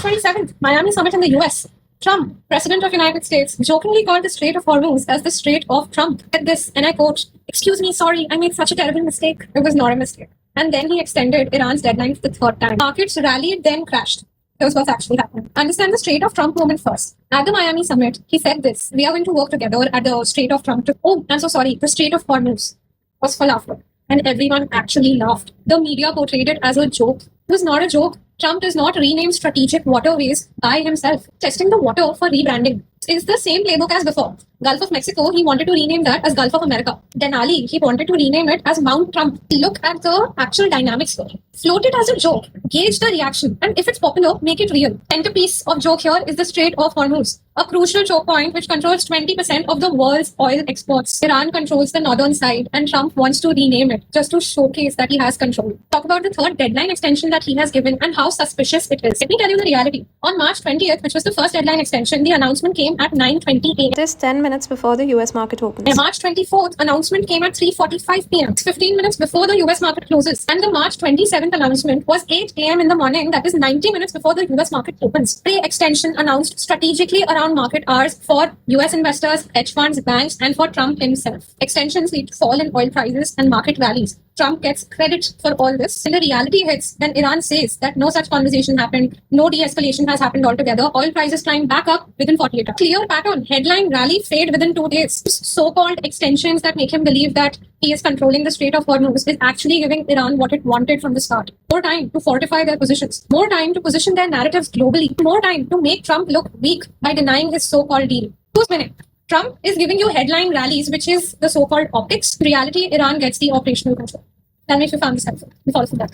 March 27th, Miami summit in the US. Trump, President of United States, jokingly called the Strait of Hormuz as the Strait of Trump. Said this, and I quote, "Excuse me, sorry, I made such a terrible mistake." It was not a mistake. And then he extended Iran's deadline for the third time. Markets rallied, then crashed. Here's what's actually happening. Understand the Strait of Trump moment first. At the Miami summit, he said this: "We are going to work together at the Strait of Trump." Oh, I'm so sorry. The Strait of Hormuz was for laughter. And everyone actually laughed. The media portrayed it as a joke. It was not a joke. Trump does not rename strategic waterways by himself. Testing the water for rebranding is the same playbook as before. Gulf of Mexico, he wanted to rename that as Gulf of America. Denali, he wanted to rename it as Mount Trump. Look at the actual dynamics here. Float it as a joke. Gauge the reaction. And if it's popular, make it real. Centerpiece of joke here is the Strait of Hormuz, a crucial choke point which controls 20% of the world's oil exports. Iran controls the northern side, and Trump wants to rename it just to showcase that he has control. Talk about the third deadline extension that he has given and how suspicious it is. Let me tell you the reality. On March 20th, which was the first deadline extension, the announcement came at 9:20 a.m. Just 10 minutes before the US market opens. The March 24th announcement came at 3:45 p.m. 15 minutes before the US market closes. And the March 27th announcement was 8 a.m. in the morning, that is 90 minutes before the US market opens. Pre-extension announced strategically around market hours for US investors, hedge funds, banks, and for Trump himself. Extensions lead to fall in oil prices and market rallies. Trump gets credit for all this. When the reality hits, then Iran says that no such conversation happened, no de-escalation has happened altogether. Oil prices climb back up within 48 hours. Clear pattern. Headline rally fade within 2 days. So-called extensions that make him believe that he is controlling the Strait of Hormuz is actually giving Iran what it wanted from the start. More time to fortify their positions. More time to position their narratives globally. More time to make Trump look weak by denying his so-called deal. Who's winning? Trump is giving you headline rallies, which is the so-called optics. In reality, Iran gets the operational control. Tell me if you found this helpful. We follow from that.